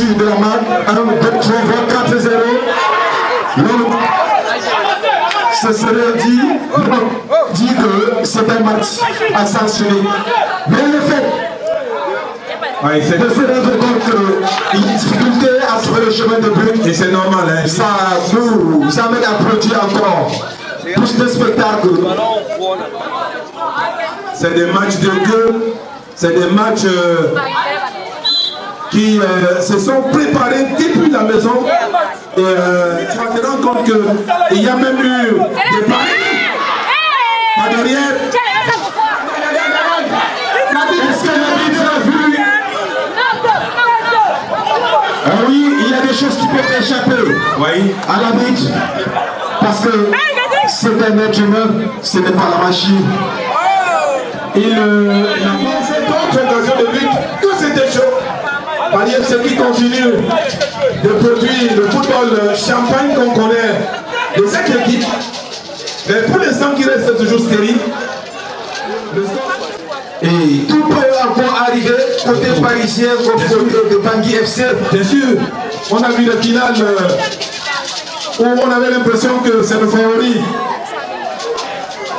partie de la marque. 1, 2, 3, 4, 0. Ce serait dit que c'est un match à sens unique. Mais le fait de se rendre compte qu'il y a une difficulté à trouver le chemin de but, et c'est normal, hein. Ça nous amène à produire encore plus de spectacles. C'est des matchs de gueule, c'est des matchs qui se sont préparés depuis la maison. Et tu vas te rendre compte qu'il y a même eu des paris. Pas derrière. Est-ce que l'arbitre a vu? Oui, il y a des choses qui peuvent échapper à l'arbitre. Parce que c'est un être humain, ce n'est pas la machine. Il n'a pas fait d'autres occasions de but que c'était chaud. Paris FC qui continue de produire le football champagne qu'on connaît de cette équipe. Mais pour l'instant qui reste toujours stérile. Et tout peut encore arriver côté parisien comme côté de Bangui FC. Bien sûr, on a vu la finale où on avait l'impression que c'est le favori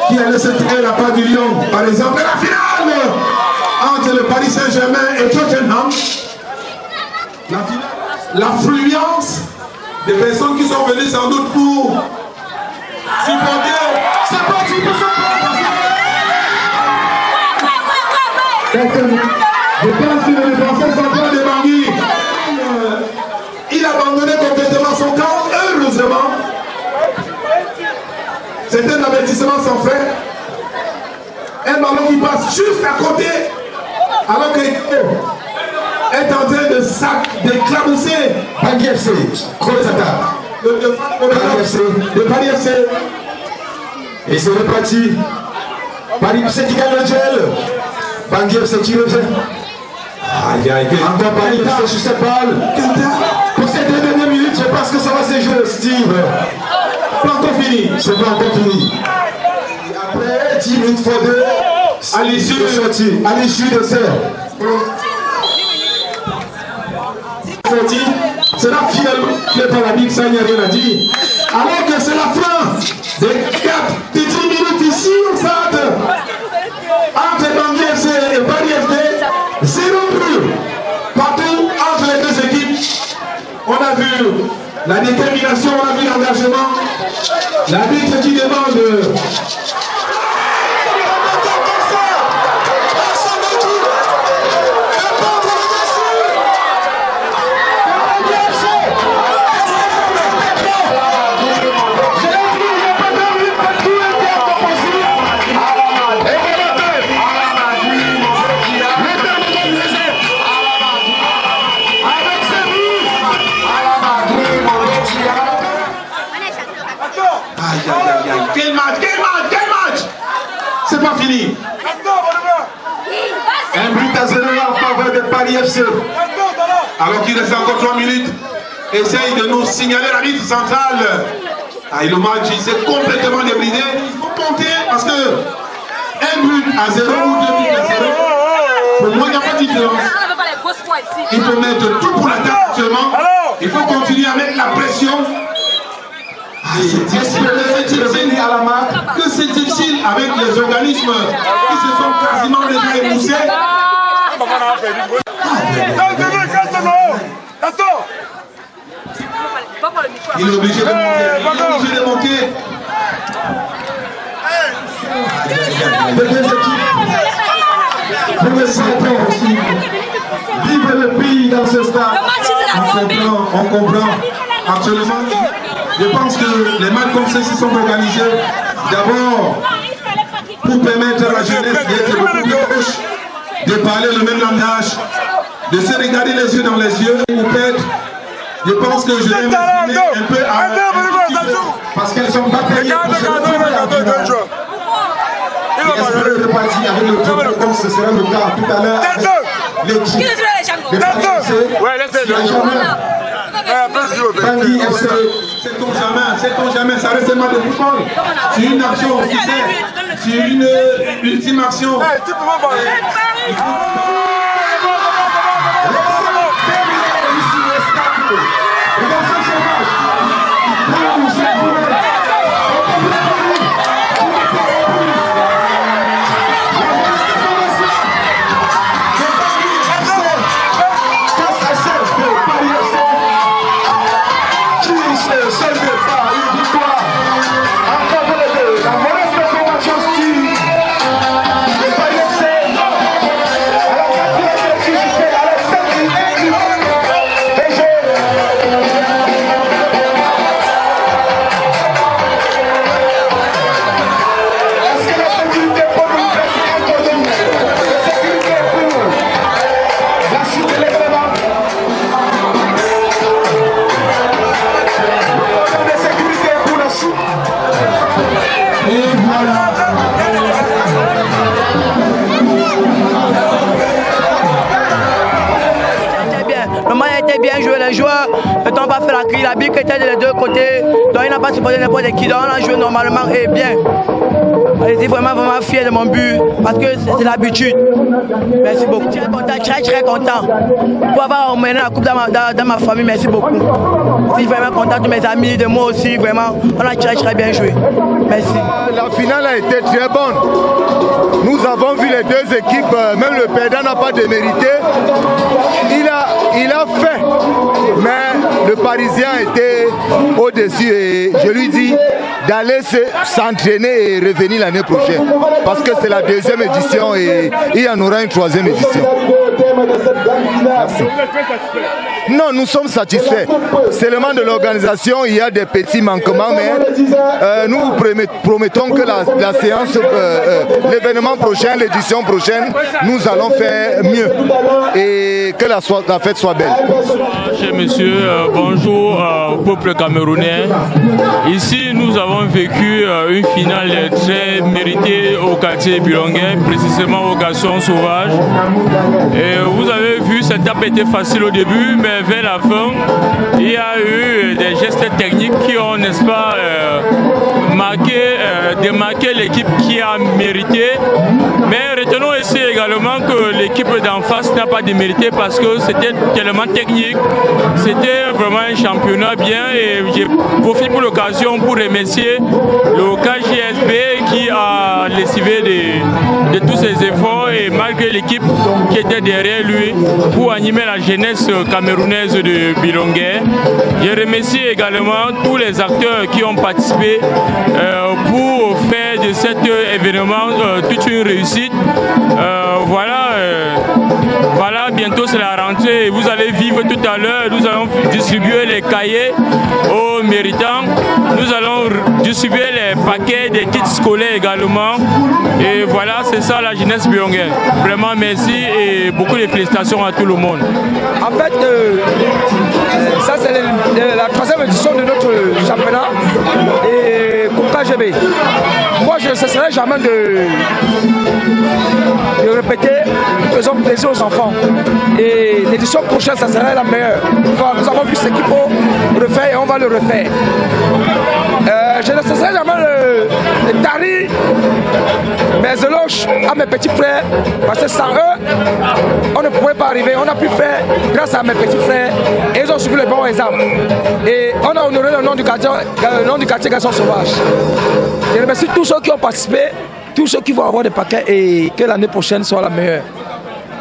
qui allait se tirer la part du Lion. Par exemple, la finale entre le Paris Saint-Germain et Tottenham. L'affluence des personnes qui sont venues sans doute pour supporter. C'est parti pour ça. Je pense que le défenseur central de Bangui, il a abandonné complètement son camp, heureusement. C'est un avertissement sans fait. Un ballon qui passe juste à côté, alors que est en train de d'éclabousser Bangui FC, le Paris FC. Et c'est reparti. Paris FC qui gagne le duel. Bangui FC qui revient. Aïe aïe, encore Paris FC sur cette balle. Pour ces 2 dernières minutes, je pense que ça va se jouer, Steve. Pas encore fini. C'est pas encore fini. Et après 10 minutes fois 2, à l'issue de ça. C'est là finalement qui est par la Bible, ça il n'y a rien à dire. Alors que c'est la fin des 4 petites minutes ici au stade entre Bangui FC et Paris FC, 0 but partout entre les deux équipes. On a vu la détermination, on a vu l'engagement. L'arbitre qui demande quel match. C'est pas fini. Un but à 0 en faveur de Paris FC. Alors qu'il reste encore 3 minutes, essaye de nous signaler l'arbitre central. Le match il s'est complètement débridé. Il faut monter parce que un but à 0 ou 2 buts à 0, pour moi il n'y a pas de différence. Il faut mettre tout pour l'attaque actuellement. Il faut continuer à mettre la pression. Que c'est difficile avec les organismes qui se sont quasiment déjà émoussés. Il est obligé de monter. Les deux équipes pour le centre aussi. Vive le pays dans ce stade. On comprend. Actuellement, je pense que les matchs comme ceux-ci sont organisés d'abord pour permettre à la jeunesse d'être beaucoup plus proche, de parler le même langage, de se regarder les yeux dans les yeux. Peut-être, je pense que je vais m'exprimer un peu à parce qu'elles sont bataillées pour se retrouver en finale. Et espérer repartir avec le tour comme ce sera le cas tout à l'heure. L'équipe de Paris FC. Bangui FC. C'est jamais, ça reste un match de football. C'est une action, tu sais, c'est une ultime action. été bien joué, les joueurs ne t'ont pas fait la crise, la bique était des deux côtés, donc il n'a pas supporté n'importe qui, donc on a joué normalement et bien. Je suis vraiment fier de mon but parce que c'est l'habitude. Merci beaucoup. Très content pour avoir emmené la coupe dans ma famille. Merci beaucoup. Je suis vraiment content de mes amis, de moi aussi. Vraiment, on a très bien joué. Merci. La finale a été très bonne. Nous avons vu les deux équipes, même le perdant n'a pas démérité. Il a fait, mais le Parisien était au-dessus et je lui dis d'aller s'entraîner et revenir l'année prochaine parce que c'est la deuxième édition et il y en aura une troisième édition. Merci. Non, nous sommes satisfaits. Seulement de l'organisation, il y a des petits manquements, mais nous vous promettons que la séance, l'événement prochain, l'édition prochaine, nous allons faire mieux et que la fête soit belle. Cher monsieur, bonjour au peuple camerounais. Ici, nous avons vécu une finale très méritée au quartier Bilongué, précisément au Garçon Sauvage. Et vous avez vu, cette étape était facile au début, mais vers la fin, il y a eu des gestes techniques qui ont, n'est-ce pas, démarqué l'équipe qui a mérité. Mais retenons ici également que l'équipe d'en face n'a pas démérité parce que c'était tellement technique. C'était vraiment un championnat bien et j'ai profité pour l'occasion pour remercier le KJSB qui a lessivé de tous ses efforts et malgré l'équipe qui était derrière lui pour animer la jeunesse camerounaise de Bilongué. Je remercie également tous les acteurs qui ont participé pour faire de cet événement toute une réussite. Voilà, bientôt c'est la rentrée et vous allez vivre tout à l'heure. Nous allons distribuer les cahiers aux méritants. Nous allons distribuer les paquets des kits scolaires également. Et voilà, c'est ça la jeunesse bilonguaise. Vraiment merci et beaucoup de félicitations à tout le monde. En fait, ça c'est la troisième édition de notre championnat et pour KGB. Moi je ne cesserai jamais de répéter, faisons plaisir aux enfants. Et l'édition prochaine, ça sera la meilleure. Nous avons vu ce qu'il faut refaire et on va le refaire. Je ne cesserai jamais de tarir mes éloges à mes petits frères parce que sans eux, on ne pouvait pas arriver. On a pu faire grâce à mes petits frères et ils ont suivi le bon exemple. Et on a honoré le nom du quartier Garçon Sauvage. Je remercie tous ceux qui ont participé, tous ceux qui vont avoir des paquets et que l'année prochaine soit la meilleure.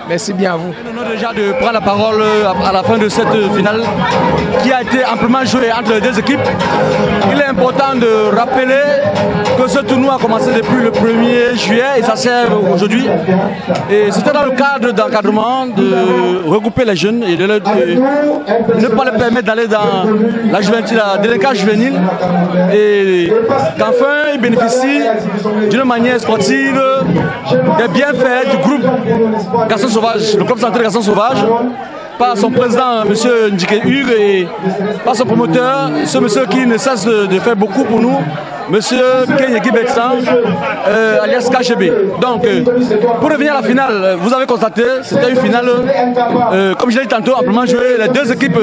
Merci bien à vous. Nous venons déjà de prendre la parole à la fin de cette finale qui a été amplement jouée entre les deux équipes. Il est important de rappeler que ce tournoi a commencé depuis le 1er juillet et ça sert aujourd'hui. Et c'était dans le cadre d'encadrement de regrouper les jeunes et de ne pas les permettre d'aller dans la délinquance juvénile et qu'enfin ils bénéficient d'une manière sportive des bienfaits du groupe Garçon Sauvage, le club central Garçon Sauvage, par son président, M. Ndjike Hugues, et par son promoteur, ce monsieur qui ne cesse de faire beaucoup pour nous, M. Kenyeki Betsan, alias KGB. Donc, pour revenir à la finale, vous avez constaté, c'était une finale, comme je l'ai dit tantôt, amplement jouée. Les deux équipes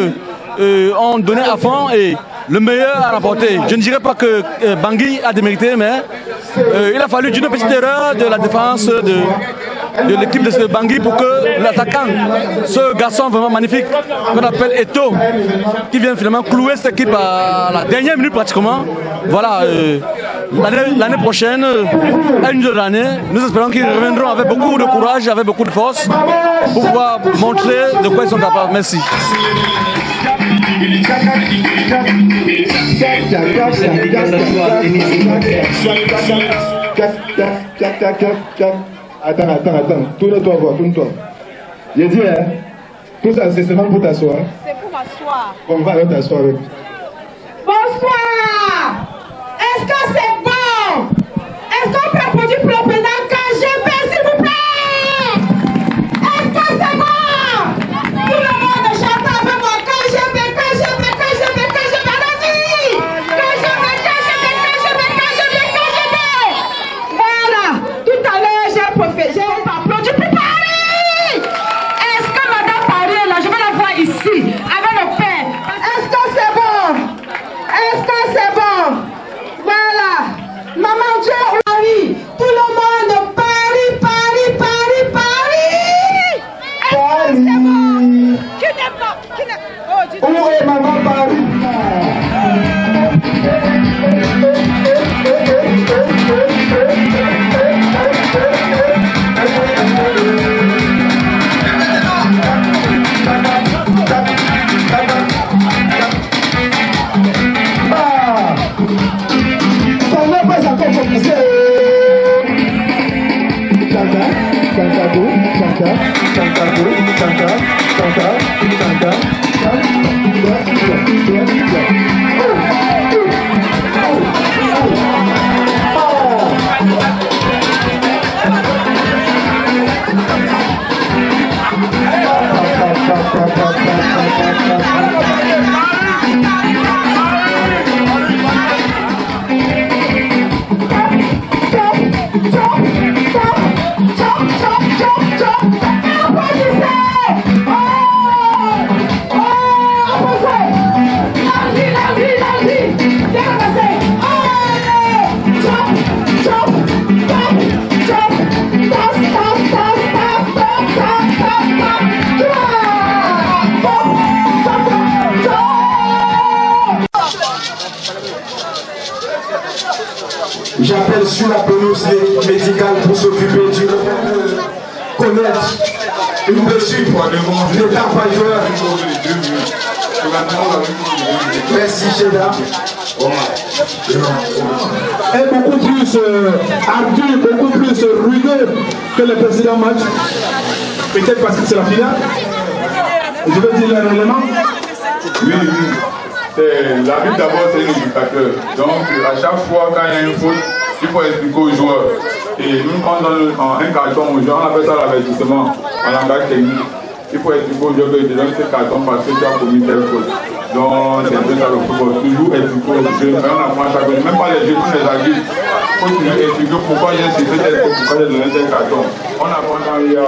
ont donné à fond et le meilleur a remporté. Je ne dirais pas que Bangui a démérité, mais il a fallu d'une petite erreur de la défense de l'équipe de ce Bangui pour que l'attaquant, ce garçon vraiment magnifique qu'on appelle Eto, qui vient finalement clouer cette équipe à la dernière minute pratiquement. Voilà, l'année prochaine, à une autre année, nous espérons qu'ils reviendront avec beaucoup de courage, avec beaucoup de force pour pouvoir montrer de quoi ils sont capables. Merci. Attends. Tourne-toi voir, tourne-toi. J'ai dit, hein, tout ça, c'est seulement pour t'asseoir. C'est pour m'asseoir. On va aller t'asseoir. Bonsoir. Est-ce que c'est bon? Est-ce qu'on peut applaudir pour le président KGB, s'il vous plaît? Est-ce que c'est bon? Tout le monde chante avec moi. KGB. Allons-y. KGB. Voilà. Tout à l'heure, j'ai applaudi pour Paris. Est-ce que Madame Paris est là? Je vais la voir ici. Où est maman Paris? Ça n'a pas encore commencé. J'appelle sur la pelouse l'équipe médicale pour s'occuper du connaître une blessure. N'étant pas joueur. Merci Cheda. Est beaucoup plus ardu, beaucoup plus rugueux que le précédent match. Peut-être parce que c'est la finale. Je veux dire le règlement. Oui. L'arbitre d'abord c'est l'éducateur. Donc à chaque fois quand il y a une faute, il faut expliquer aux joueurs. Et nous quand on donne un carton aux joueurs, on appelle ça l'avertissement en langage technique. Il faut expliquer aux joueurs que je donne ce carton parce que tu as commis telle faute. Donc c'est un peu ça le football. Toujours expliquer aux jeunes, mais on apprend chaque fois, même pas les jeunes, tous les adultes. Il faut toujours expliquer pourquoi j'ai cité tel faute, pourquoi j'ai donné tel carton. On apprend quand il y a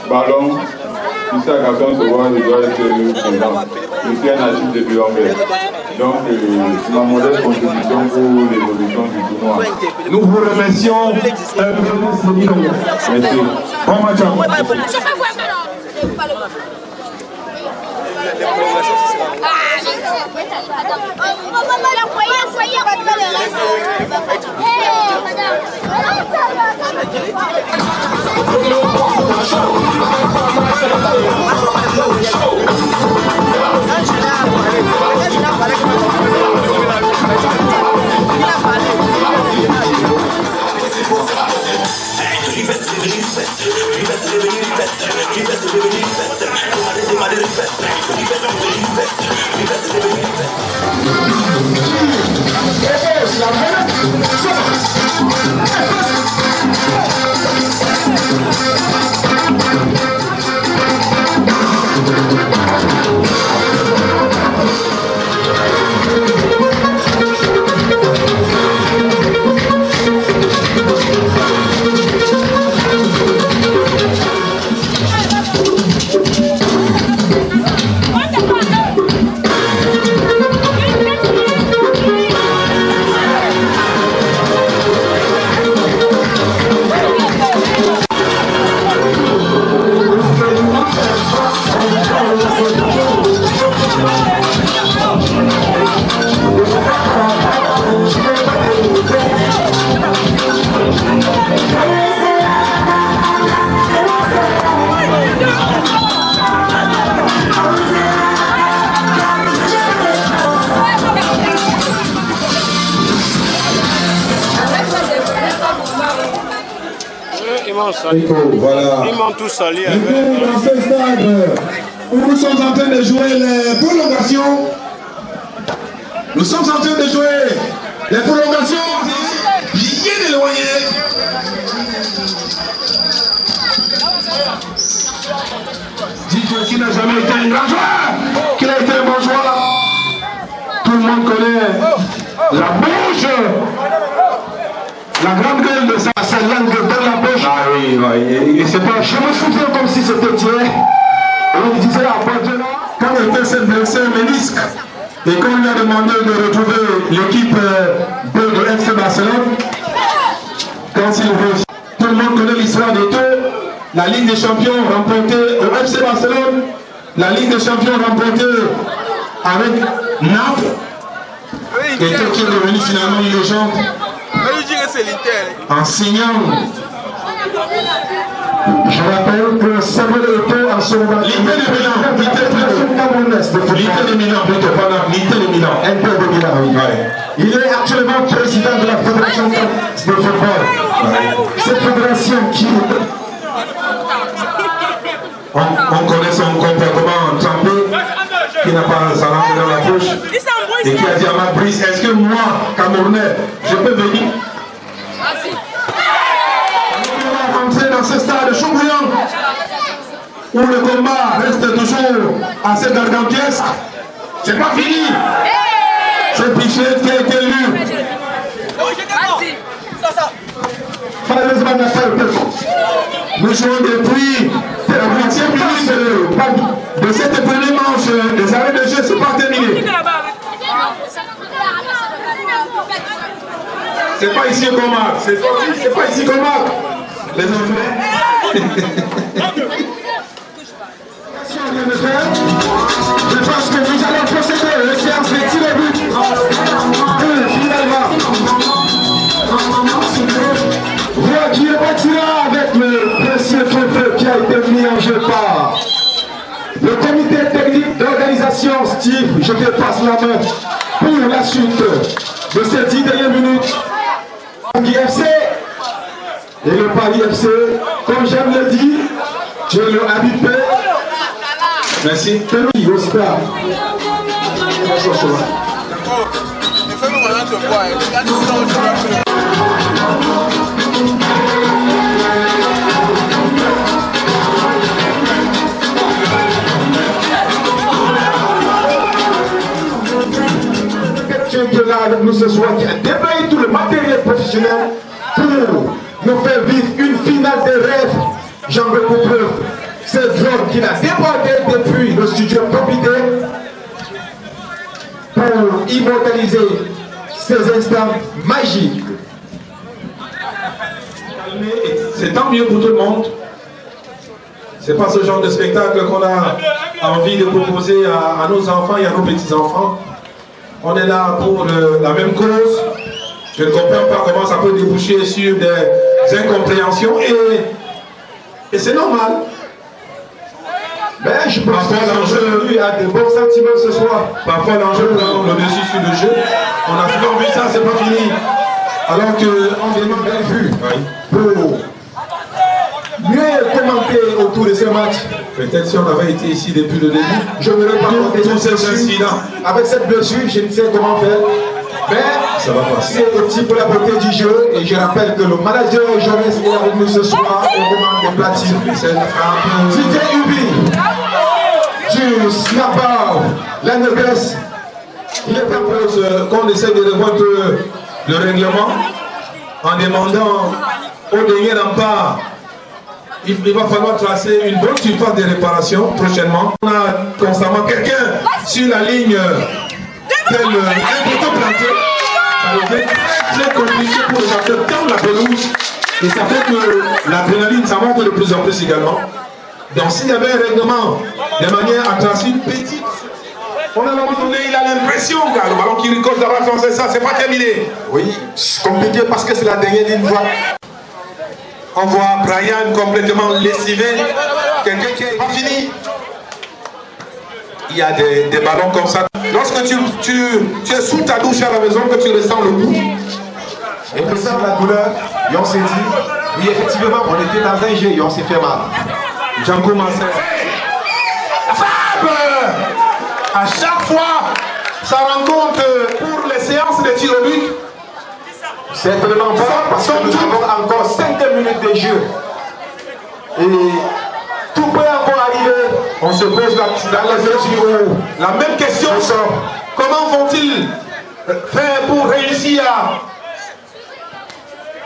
ballon. Ici à Carton souvent je dois être présent. Je suis un natif de Bilanguer. Donc c'est ma modeste contribution pour l'évolution du tournoi. Nous vous remercions. Merci. Bon match à vous. Voilà. Ils m'ont tous sali. Dans ce stade où nous sommes en train de jouer les prolongations, nous sommes en train de jouer les prolongations bien éloignées. Dites qui n'a jamais été un grand joueur, qu'il a été un bon joueur. Tout le monde connaît la bouche. La grande gueule de sa langue dans la poche. Ah oui, oui. Et c'est pas, je me souviens comme si c'était hier. On disait à Guardiola, quand il était s'est blessé un ménisque, et quand on lui a demandé de retrouver l'équipe B de FC Barcelone, quand il veut, tout le monde connaît l'histoire des deux, la Ligue des Champions remportée au FC Barcelone, la Ligue des Champions remportée avec Naples, et qui est devenu finalement une légende en signant. Je rappelle que Samuel Eto'o en ce moment. L'Inter de Milan, plutôt, pas l'Inter de Milan. Inter de Milan, oui. Il est actuellement président de la Fédération de football. Cette fédération qui... On connaît son comportement trempé, qui n'a pas sa langue dans la poche, et qui a dit à ma Brice, est-ce que moi, Camerounais, je peux venir? Entrer dans ce stade chaud-bouillant où le combat reste toujours assez gargantuesque. C'est pas fini. C'est Pichette qui a été élu. Malheureusement, nous jouons depuis la 20e minute de cette première manche. Les arrêts de jeu, c'est pas terminé. C'est pas ici qu'on marque. C'est pas ici qu'on marque. Les enfants. Je pense que nous allons procéder à la séance des tirs au but. Finalement, voilà qui repartira avec le précieux trophée qui a été mis en jeu par le comité technique d'organisation. Steve, je te passe la main pour la suite de ces 10 dernières minutes. FC et le Paris FC, comme j'aime le dire, je le habite. Merci. Oui, au stade. Quelqu'un qui est là avec nous ce soir, qui a déployé tout le matériel professionnel pour nous faire vivre une finale de rêve. J'en veux pour preuve. C'est l'homme qui l'a débordé depuis le studio Popité pour immortaliser ces instants magiques. C'est tant mieux pour tout le monde. C'est pas ce genre de spectacle qu'on a envie de proposer à nos enfants et à nos petits-enfants. On est là pour la même cause. Je ne comprends pas comment ça peut déboucher sur des incompréhensions et c'est normal. Mais je pense que l'enjeu a de bons sentiments ce soir. Parfois l'enjeu prend le dessus sur le jeu. On a souvent vu ça, c'est pas fini. Alors qu'on demande bien vu pour mieux commenter autour de ce match. Peut-être si on avait été ici depuis le début, je ne vais pas tous ces incidents. Avec cette blessure, je ne sais comment faire. Mais ça va passer. C'est aussi pour la beauté du jeu. Et je rappelle que le manager jeunesse est avec nous ce soir. On demande des platines. C'était Ubi. Du Snapper. La noblesse. Il est temps qu'on essaie de revoir un peu le règlement en demandant au dernier rempart. Il va falloir tracer une bonne surface de réparation prochainement. On a constamment quelqu'un sur la ligne tel un poteau planté. Ça devient très compliqué pour les acteurs dans la pelouse. Et ça fait que l'adrénaline, ça monte de plus en plus également. Donc s'il y avait un règlement de manière à tracer une petite, on a à un moment donné, il a l'impression que le ballon qui ricoche d'avoir lancé ça, c'est pas terminé. Oui, c'est compliqué parce que c'est la dernière ligne droite. On voit Brian complètement lessivé, quelqu'un qui n'est pas fini. Il y a des ballons comme ça. Lorsque tu es sous ta douche à la maison, que tu ressens le coup. Et que ça, la douleur, et on s'est dit, oui, effectivement, on était dans un jeu et on s'est fait mal. Django Marcel. À chaque fois, ça rencontre pour les séances de tir au but. Certainement pas, parce que nous avons encore 5 minutes de jeu. Et tout peut encore arriver. On se pose dans la mesure. La même question, comment vont-ils faire pour réussir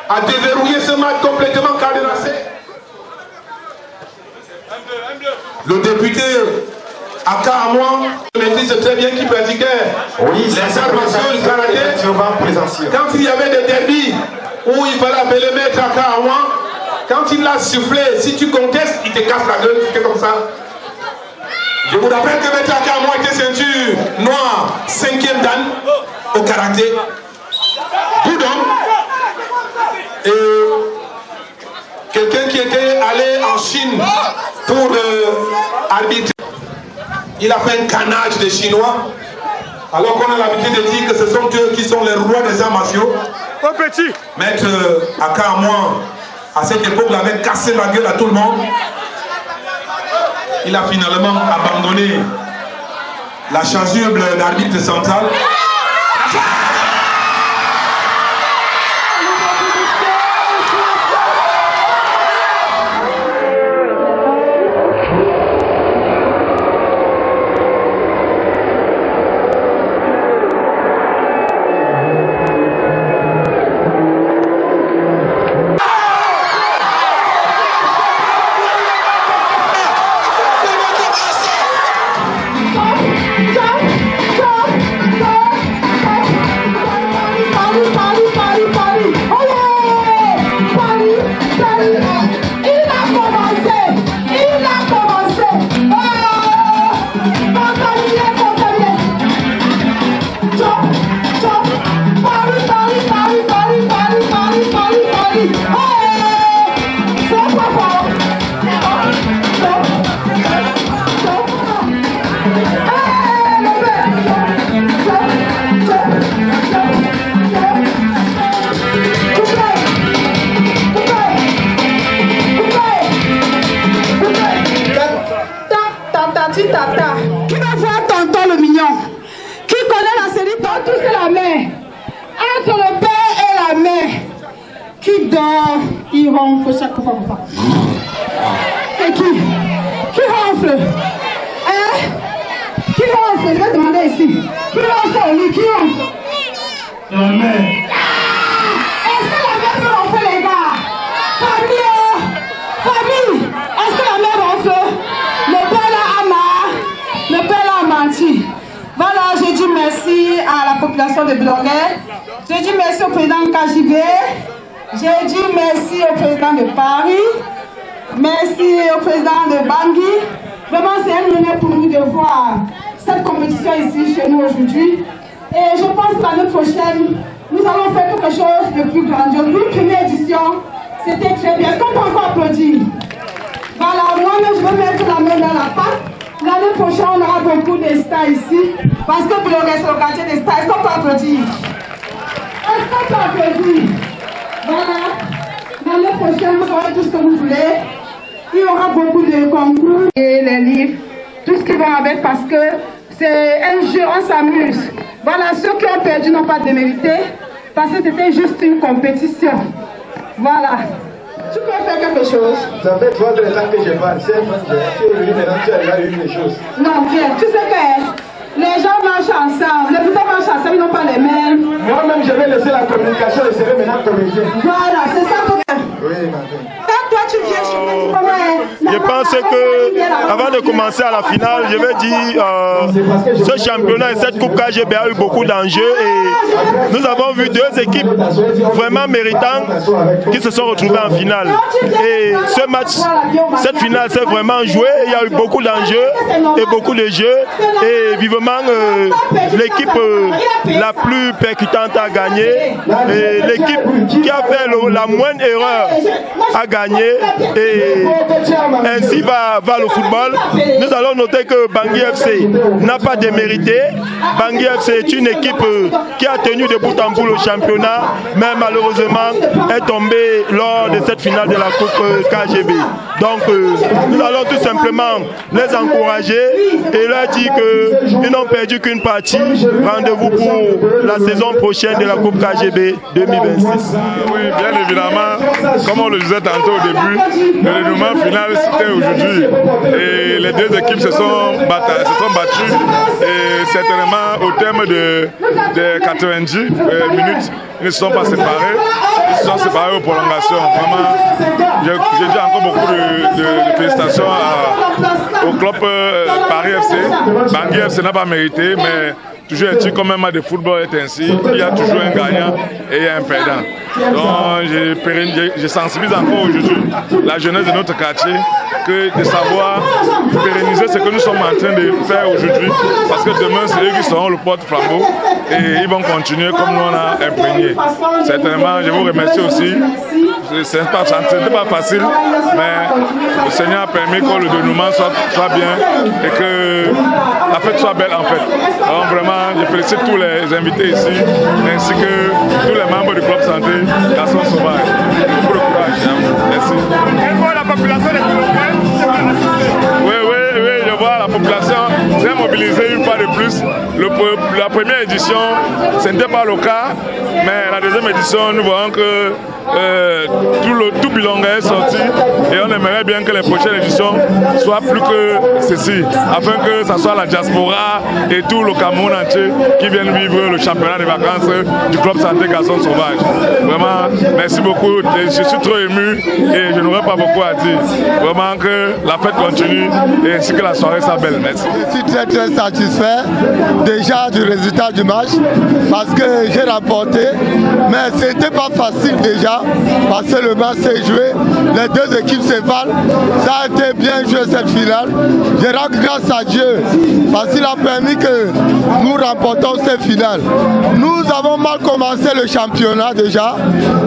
à déverrouiller ce match complètement cadenassé? Le député Aka Amouan maîtrise très bien qui pratiquait les arts martiaux, le karaté. Quand il y avait des derbys où il fallait appeler maître Aka Amouan, quand il l'a soufflé, si tu contestes, il te casse la gueule, c'était comme ça. Je vous rappelle que Maître Akamwa était ceinture noire, 5e dan au karaté. Boudon. Et quelqu'un qui était allé en Chine pour arbitrer. Il a fait un canage des Chinois. Alors qu'on a l'habitude de dire que ce sont eux qui sont les rois des arts martiaux. Maître Akamwa, à cette époque, avait cassé la gueule à tout le monde. Il a finalement abandonné la chasuble d'arbitre central. Qui va voir tonton le mignon? Qui connaît la série Tonton c'est la main? Entre le père et la mère. Qui dort, il ronfle chaque fois. C'est qui? Qui ronfle? Hein? Qui ronfle? Je vais demander ici. Qui ronfle? Lui, qui ronfle? La mère. Est-ce que la mère peut ronfler, les gars? Famille, est-ce que la mère ronfle? Le père a menti. Voilà, je dis merci à la population de Bloguet. Je dis merci au président KJB. Je dis merci au président de Paris. Merci au président de Bangui. Vraiment, c'est un honneur pour nous de voir cette compétition ici chez nous aujourd'hui. Et je pense que l'année prochaine, nous allons faire quelque chose de plus grandiose. Une première édition, c'était très bien. Est-ce qu'on peut encore applaudir? Voilà, moi-même, je vais mettre la main dans la pâte. L'année prochaine, on aura beaucoup de stars ici. Parce que Bloguet, c'est le quartier des stars. Est-ce qu'on peut applaudir? Est-ce qu'on peut applaudir? Voilà. L'année prochaine, vous aurez tout ce que vous voulez. Il y aura beaucoup de concours et les livres. Tout ce qui va avec parce que c'est un jeu, on s'amuse. Voilà, ceux qui ont perdu n'ont pas démérité. Parce que c'était juste une compétition. Voilà. Tu peux faire quelque chose? Ça fait 3 ans que je parle. C'est maintenant tu as déjà eu des choses. Non, Pierre, tu sais que les gens marchent ensemble. Les petits marchent ensemble, ils n'ont pas les mêmes. Moi-même, je vais laisser la communication et serai maintenant comédien. Voilà, c'est ça pour toi. Oui, madame. Quand toi, tu viens chez moi, Je pense que avant de commencer à la finale, je vais dire ce championnat et cette coupe KGB a eu beaucoup d'enjeux et nous avons vu deux équipes vraiment méritantes qui se sont retrouvées en finale. Et ce match, cette finale s'est vraiment jouée. Il y a eu beaucoup d'enjeux et beaucoup de jeux et vivement l'équipe la plus percutante a gagné et l'équipe qui a fait la moindre erreur a gagné et ainsi va le football. Nous allons noter que Bangui FC n'a pas démérité. Bangui FC est une équipe qui a tenu de bout en bout le championnat, mais malheureusement est tombée lors de cette finale de la Coupe KGB. Donc nous allons tout simplement les encourager et leur dire qu'ils n'ont perdu qu'une partie. Rendez-vous pour la saison prochaine de la Coupe KGB 2026. Oui, bien évidemment, comme on le disait tantôt au début, le dénouement final c'était aujourd'hui. Et les deux équipes se sont battues et certainement au terme de 90 minutes, ils ne se sont pas séparés. Ils se sont séparés aux prolongations. Vraiment, j'ai dit encore beaucoup de félicitations au club Paris FC. Bangui FC n'a pas mérité, mais toujours est-il comme un match de football est ainsi. Il y a toujours un gagnant et il y a un perdant. Donc je sensibilise encore aujourd'hui la jeunesse de notre quartier que de savoir pérenniser ce que nous sommes en train de faire aujourd'hui, parce que demain c'est eux qui seront le porte-flambeau et ils vont continuer comme nous on a imprégné. Certainement, je vous remercie aussi. Ce n'était pas facile, mais le Seigneur a permis que le dénouement soit bien et que la fête soit belle en fait. Donc vraiment, je félicite tous les invités ici, ainsi que tous les membres du club santé Garçons Sauvages. Beaucoup de courage. Merci. La population des oui, je vois la population très mobilisée une fois de plus. La première édition, ce n'était pas le cas, mais la deuxième édition, nous voyons que tout Bilonga est sorti et on aimerait bien que les prochaines éditions soient plus que ceci, afin que ce soit la diaspora et tout le Cameroun entier qui viennent vivre le championnat des vacances du club santé Garçons Sauvages. Vraiment, merci beaucoup. Je suis trop ému et je n'aurai pas beaucoup à dire. Vraiment que la fête continue et ainsi que la soirée soit belle. Merci. Je suis très satisfait déjà du résultat du match parce que j'ai rapporté, mais c'était pas facile déjà parce que le match s'est joué, les deux équipes se valent, ça a été bien joué cette finale. Je rends grâce à Dieu parce qu'il a permis que nous remportons cette finale. Nous avons mal commencé le championnat déjà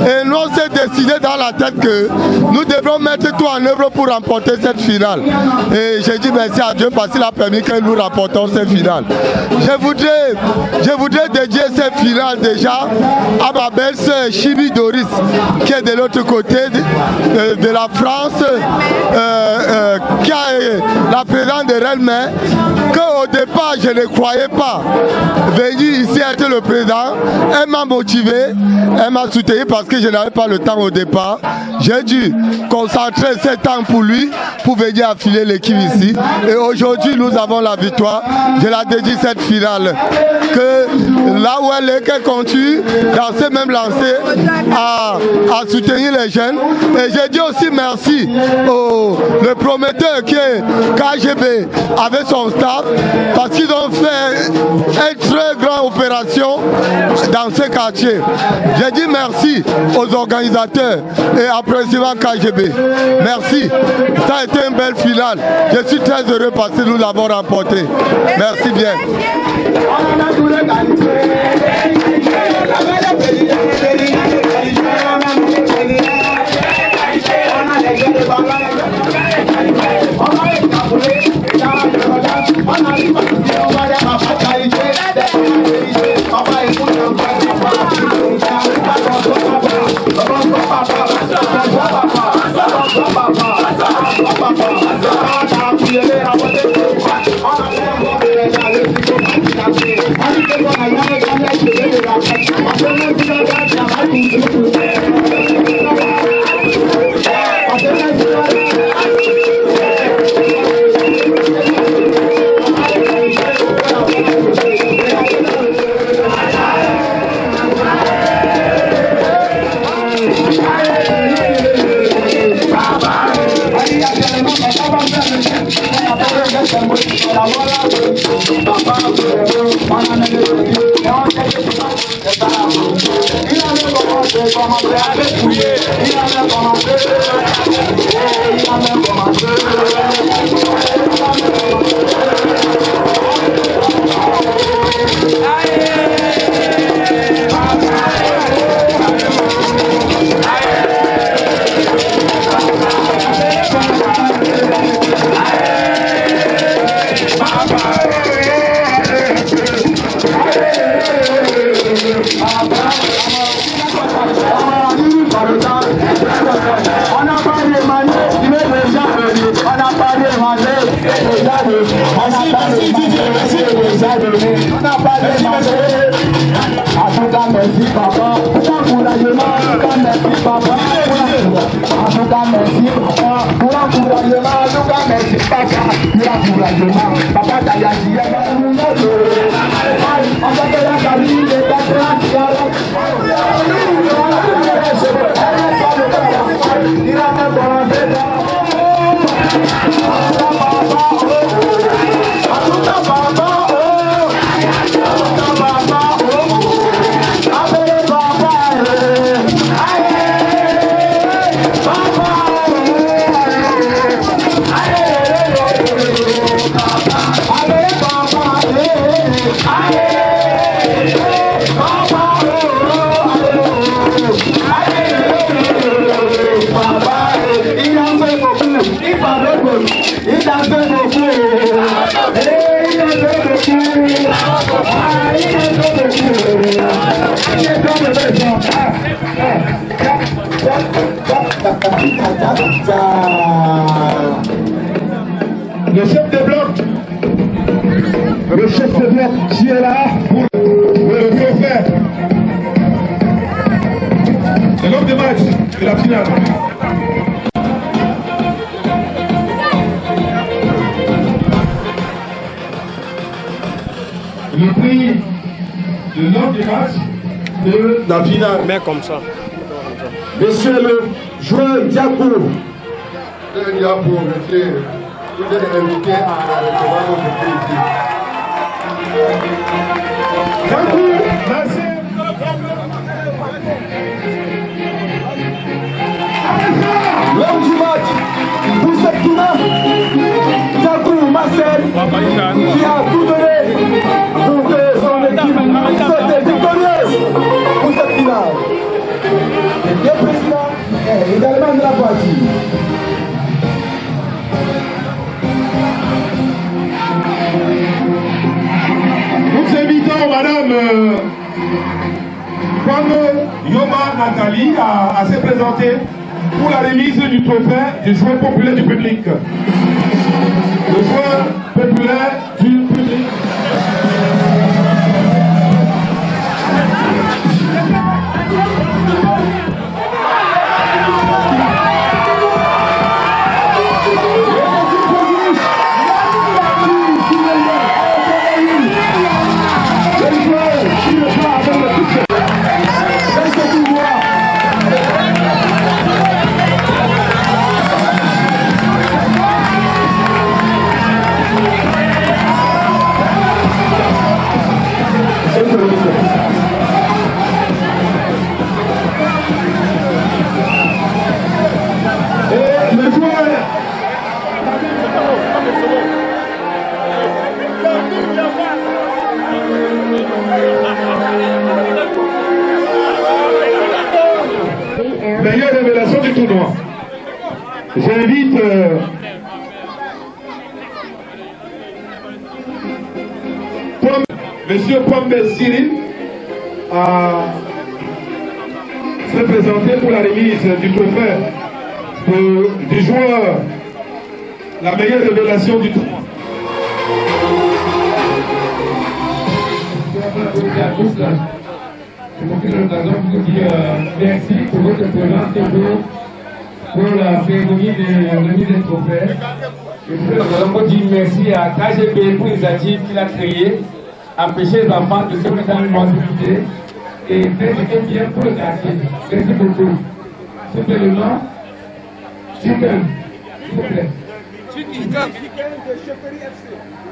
et nous on s'est décidé dans la tête que nous devrons mettre tout en œuvre pour remporter cette finale. Et j'ai dit merci à Dieu parce qu'il a permis que nous remportons cette finale. Je voudrais dédier cette finale déjà à ma belle-sœur Chibi Doris qui est de l'autre côté de la France, qui est la présidente de Rennes, qu'au départ je ne croyais pas venir ici être le président. Elle m'a motivé, elle m'a soutenu parce que je n'avais pas le temps au départ. J'ai dû concentrer ce temps pour lui, pour venir affiler l'équipe ici. Et aujourd'hui nous avons la victoire. Je la dédie cette finale. Que là où elle est, qu'elle continue dans ce même lancé à soutenir les jeunes. Et j'ai dit aussi merci le prometteur qui est KGB avec son staff parce qu'ils ont fait une très grande opération dans ce quartier. J'ai dit merci aux organisateurs et appréciément KGB. Merci. Ça a été une belle finale. Je suis très heureux parce que nous l'avons remporté. Merci bien. Papa, Le chef de bloc, qui est là pour le trophée. C'est l'homme de match de la finale. Le prix de l'homme de match de la finale. Mais comme ça. Monsieur le joueur Diakou. Le Diakou, monsieur, vous êtes invité à recevoir votre prix ici. Diakou, merci. L'homme du match pour cette finale, Diakou Marcel, qui a tout donné pour que son équipe soit victorieuse pour cette finale. Les deux présidents et également de la partie. Nous invitons Madame Yoma Nathalie à se présenter pour la remise du trophée du joueur populaire du public. Le joueur populaire du public. Meilleure révélation du tournoi. J'invite Monsieur Pombe Cyril à se présenter pour la remise du trophée du joueur, la meilleure révélation du tournoi. Je profite de l'occasion pour vous dire merci pour votre présence pour la cérémonie de remise des trophées. Je profite de l'occasion pour dire merci à KGB pour l'initiative qu'il a créée, empêcher les enfants de se mettre dans l'université et faire ce qui est bien pour le quartier. Merci beaucoup. C'était le nom Chicken, s'il vous plaît.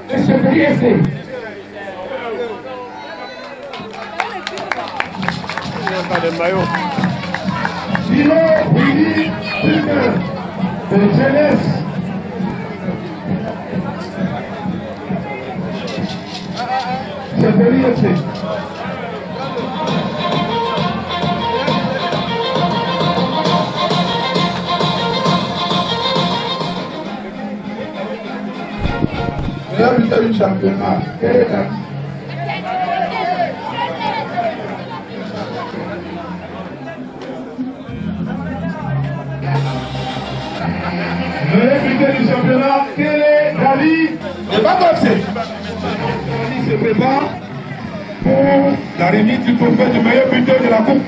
De Chefferie FC. Silo Willy Chicken de jeunesse. Chefferie FC. Meilleur buteur du championnat. Quel est la meilleur buteur du championnat, quel est David? Et pas comme c'est. David se prépare pour la remise du trophée du meilleur buteur de la coupe.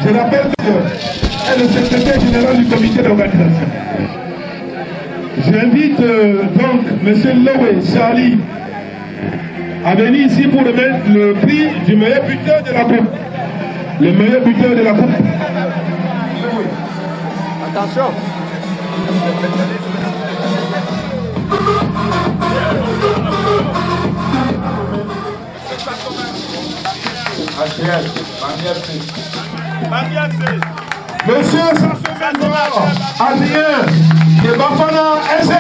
Je rappelle que est le secrétaire général du comité d'organisation. J'invite donc M. Lowe Charlie à venir ici pour remettre le prix du meilleur buteur de la coupe. Le meilleur buteur de la coupe. Attention. Monsieur Sassou Adrien de Bafana FC.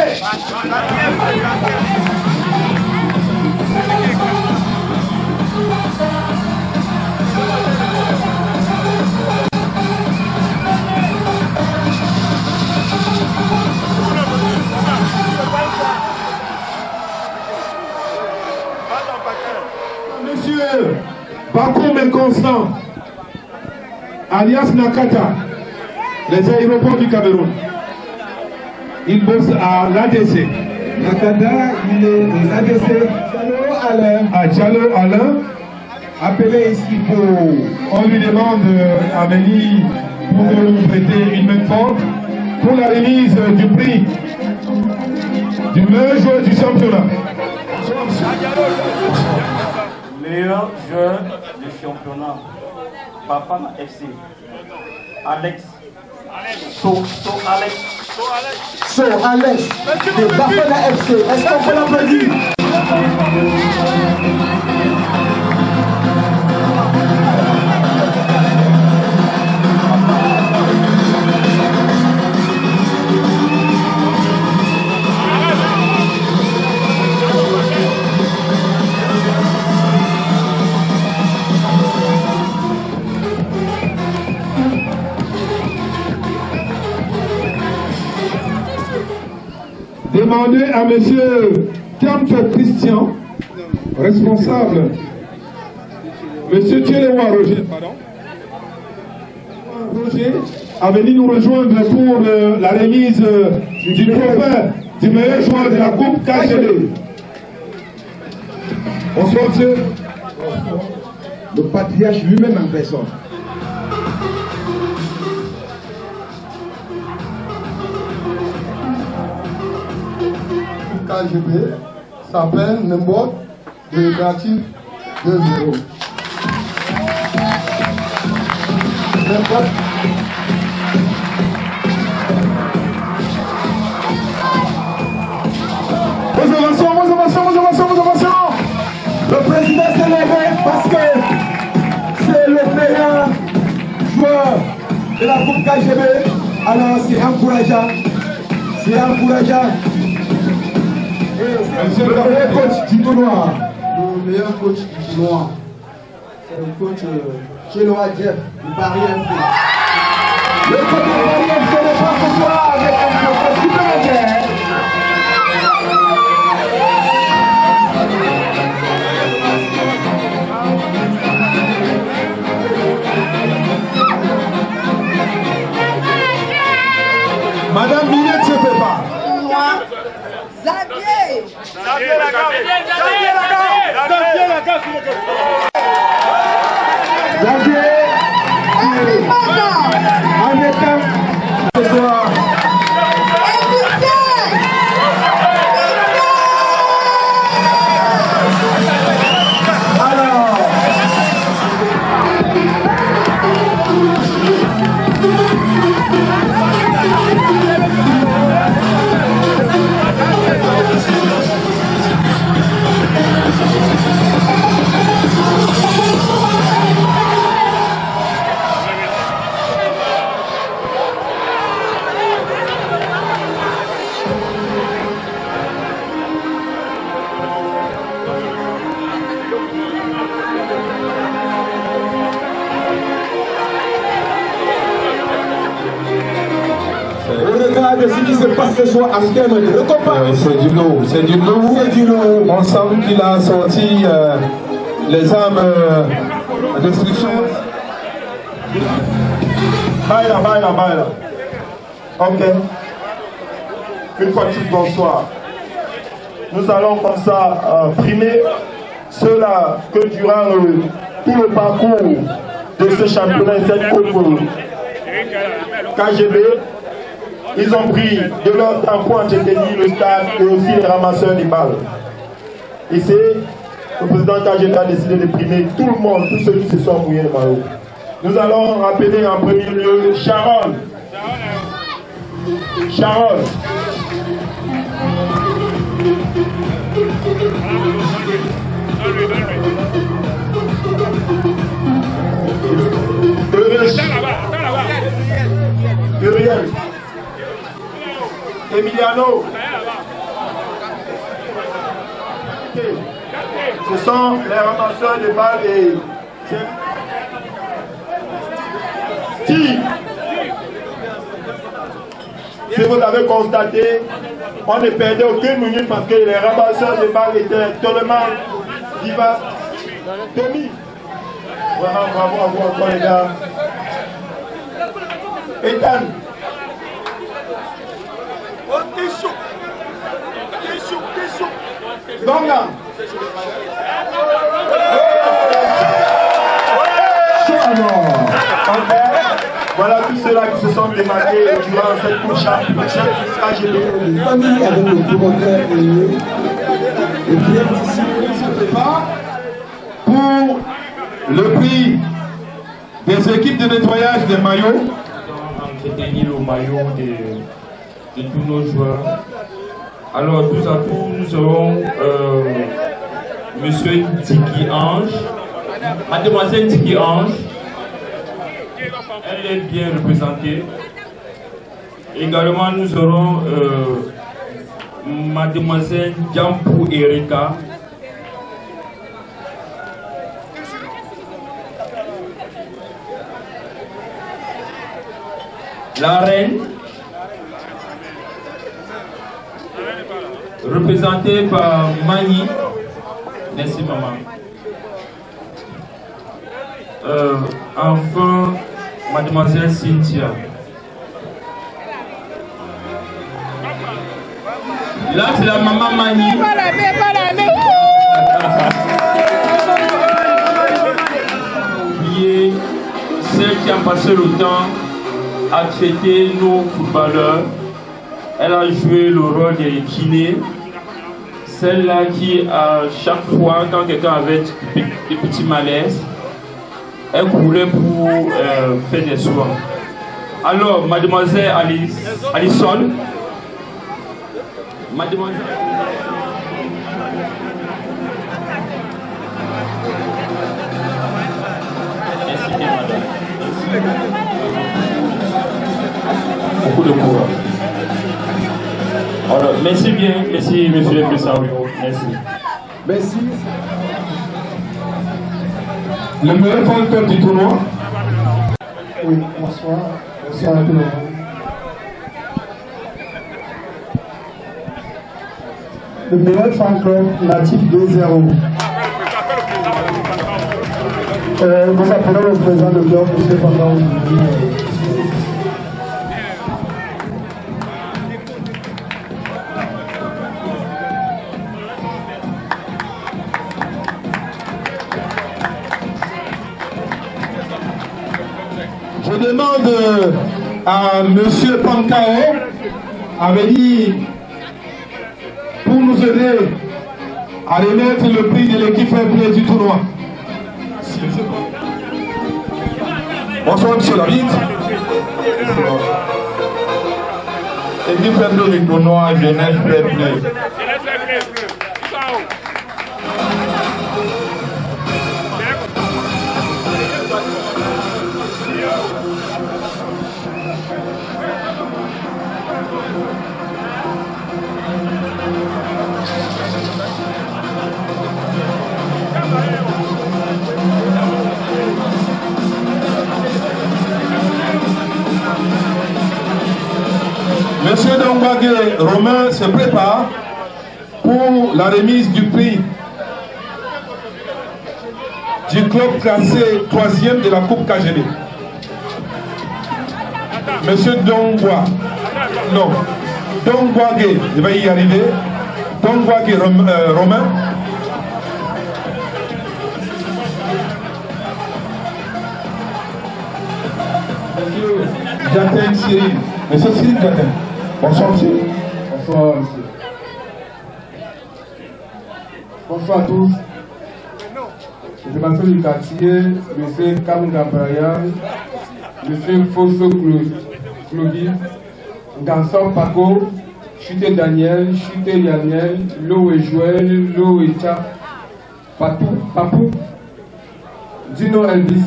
Parcours inconstant, alias Nakata, les aéroports du Cameroun. Il bosse à l'ADC. Nakata, il est aux ADC. À Diallo Alain. Appelé ici on lui demande, Amélie, pour nous prêter une main forte pour la remise du prix du meilleur joueur du championnat. Meilleur joueur du championnat, Bafana FC. Alex. Alex de Bafana FC. Est-ce qu'on peut l'applaudir? Demandez à M. Camp Christian, responsable, M. Tchéléwa Roger, a venu nous rejoindre pour la remise du trophée du meilleur joueur de la Coupe KGB. Bonsoir, monsieur. Le patriarche lui-même en personne. KGB s'appelle Nembot de gratuit 2-0. Observation. Le président s'est levé parce que c'est le meilleur joueur de la Coupe KGB. Alors c'est encourageant. Monsieur le meilleur coach du tournoi. Le meilleur coach du tournoi, c'est le coach Tchéléwa Jeff du Paris FC. Le coach du Paris FC n'est pas ce soir avec un coach supplémentaire. Madame Minette se prépare. Xavier De ce qui se passe ce soir à Skem, c'est du lourd, On sent qu'il a sorti les armes de destruction. Baila. Ok. Une fois de suite, bonsoir. Nous allons comme ça primer ceux-là que durant tout le parcours de ce championnat, cette coupe KGB, ils ont pris de leur temps pour entretenir le stade et aussi les ramasseurs des balles. Ici, le président KGB a décidé de primer tout le monde, tous ceux qui se sont mouillés le maillot. Nous allons rappeler en premier lieu Sharon. Uriel. Emiliano. Ce sont les ramasseurs de balles et Steve. Si vous avez constaté, on ne perdait aucune minute parce que les ramasseurs de balles étaient tellement divas. Tommy. Vraiment, bravo à vous encore, les gars. Ethan. Donga. Voilà tous ceux-là qui se sont démarqués durant cette couche KGB. Les familles avec le promoteur et les clients ici se préparent pour le prix des équipes de nettoyage des maillots. Entretenir le maillot de tous nos joueurs. Alors, tous à tous, nous serons Monsieur Tiki Ange, Mademoiselle Tiki Ange. Elle est bien représentée. Également, nous aurons Mademoiselle Djampou Erika. La reine, représentée par Mani. Merci maman. Enfin, Mademoiselle Cynthia. Là, c'est la maman Mani. Oubliez celle qui a passé le temps à traiter nos footballeurs. Elle a joué le rôle des kinés. Celle-là qui, à chaque fois, quand quelqu'un avait des petits malaises, elle courait pour faire des soins. Alors, Mademoiselle Alison, Mademoiselle... Merci bien, madame. Beaucoup de courage. Alors, merci bien, merci monsieur le président. Merci. Merci. Le meilleur vainqueur du tournoi. Oui, bonsoir. Bonsoir à tout le monde. Le meilleur fan club natif 2-0. Nous appelons le président de club, M. Pandao. Je demande à M. Pankao à venir pour nous aider à remettre le prix de l'équipe fair play du tournoi. Bonsoir M. Labitte. Équipe fair play du tournoi, jeunesse fair play. Monsieur Dongwagé Romain se prépare pour la remise du prix du club classé 3e de la Coupe KGB. Monsieur Dongwa, non, Dongwagé, il va y arriver. Dongwagé Romain. Monsieur Jatin Cyril. Monsieur Cyril Jatin. Bonsoir monsieur. Bonsoir monsieur. Bonsoir à tous. Je m'appelle du quartier, monsieur Kamga Brian, monsieur Fosso Claudy, Ganson Paco, Chute Daniel, Chute Yaniel, Lo et Joël, Lo et Tcha, Papou, Dino Elvis,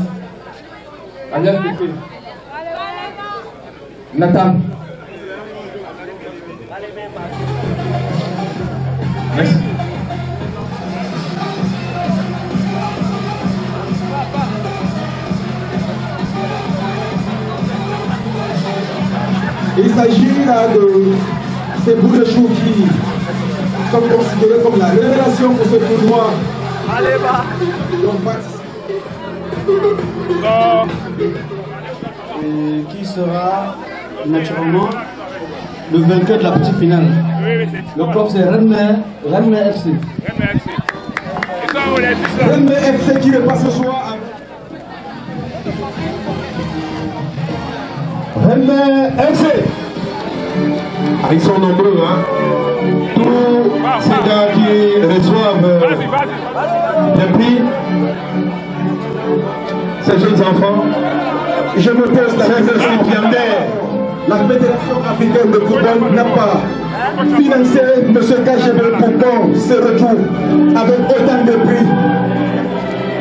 Agnès Pépé, Nathan. Merci. Il s'agit là de ces bouts de chou qui sont considérés comme la révélation pour ce tournoi. Allez, va. Et qui sera naturellement le vainqueur de la petite finale. Le club c'est Rennes FC. Rennes FC qui repasse ce soir. Rennes FC. Ah, ils sont nombreux, hein. Tous ces gars qui reçoivent des prix, ces jeunes enfants, Je me pose la question. La Fédération africaine de football n'a pas financé M. KGB pour ce retour avec autant de prix.